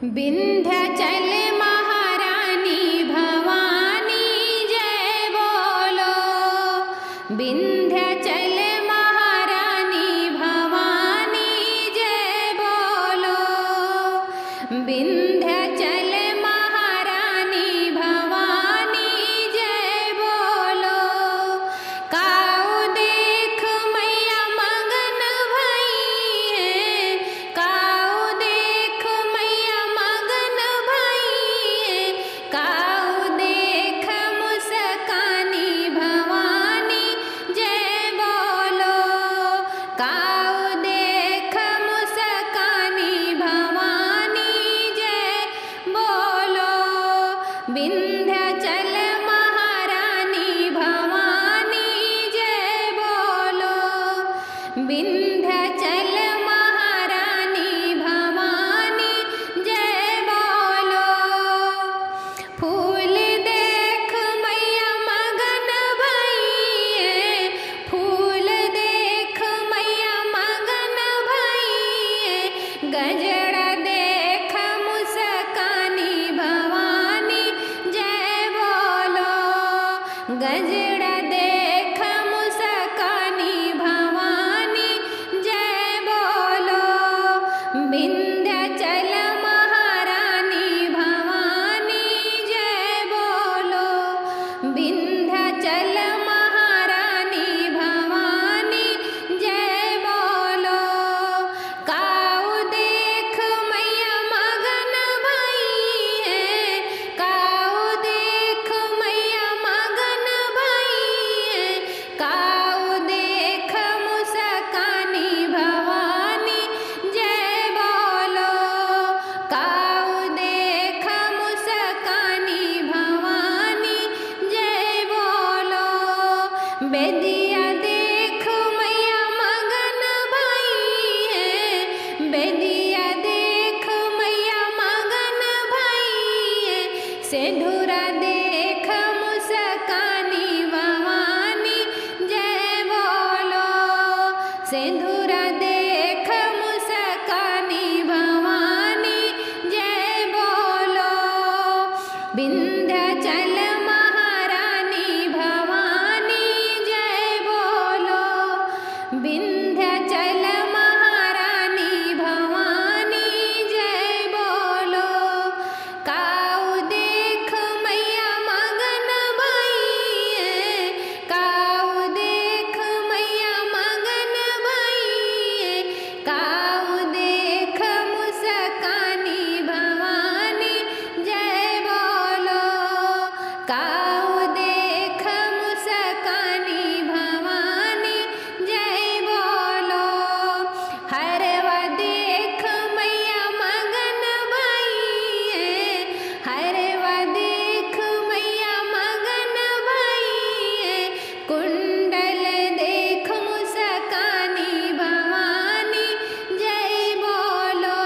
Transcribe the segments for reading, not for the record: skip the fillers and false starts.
विंध्याचल महारानी भवानी जय बोलो। विंध्याचल महारानी भवानी जय बोलो। विंध्याचल महारानी भवानी जय बोलो। काऊ देख मैया मगन भई है। काऊ देख मैया मगन भई है। काऊ देख मुस्कानी भवानी जय बोलो। काऊ देख मुस्कानी भवानी जय बोलो। विंध्याचल महारानी भवानी जय बोलो। विंध्याचल महारानी भवानी जय बोलो। फूल देख मैया मगन भई है। फूल देख मैया मगन भई है। गजरा देख मुस्कानी भवानी जय बोलो। गजरा देख मुस्कानी भवानी जय बोलो। विंध्याचल महारानी भवानी जय बोलो। विंध्याचल महारानी भवानी जय बोलो। काऊ देख मैया मगन भई है। काऊ देख मैया मगन भई है। काऊ देख मुस्कानी भवानी जय बोलो। काऊ देख मुस्कानी भवानी जय बोलो। बेदिया देख मैया मगन भई है। बेदिया देख मैया मगन भई है। सिंदूरा देख मुस्कानी भवानी जय बोलो। सिंदूरा देख मुस्कानी भवानी जय बोलो। विंध्याचल महारानी भवानी जय बोलो। विंध्याचल महारानी भवानी जय बोलो। काऊ देख मैया मगन भई है। काऊ देख मैया मगन भई है। काऊ देख मुस्कानी भवानी जय बोलो। काऊ देख मुस्कानी भवानी जय बोलो। हरवा देख मैया मगन भई है। हरवा देख मैया मगन भई है। कुंडल देख मुस्कानी भवानी जय बोलो।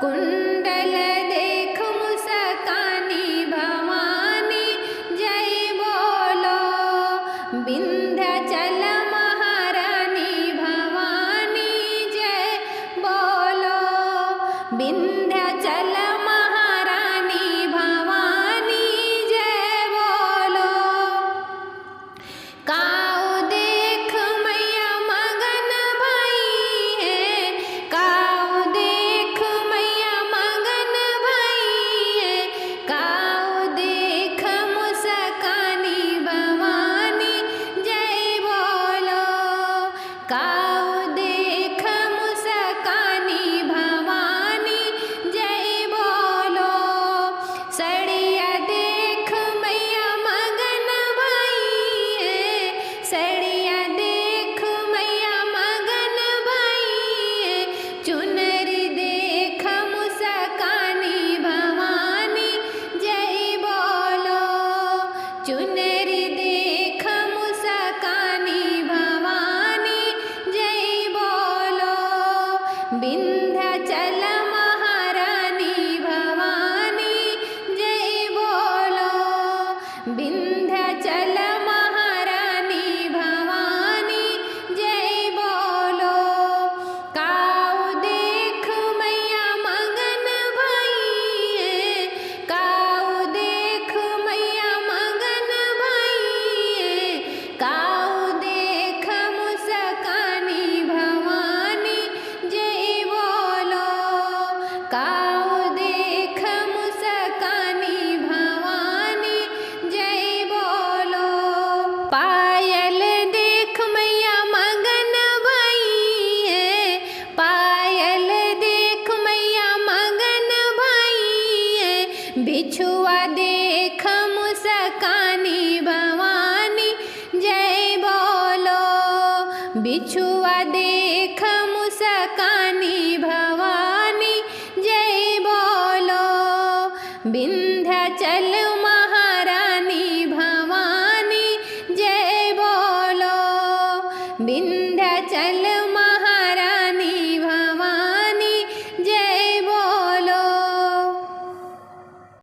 कुंडल देख मुस्कानी भवानी जय बोलो। विंध्याचल महारानी भवानी जय बोलो। विंध्याचल महारानी भवानी जय बोलो। काऊ देख मैया मगन भई है। काऊ देख मैया मगन भई है। काऊ देख मुस्कानी भवानी जय बोलो। काऊ देख मुस्कानी भवानी जय बोलो। बिन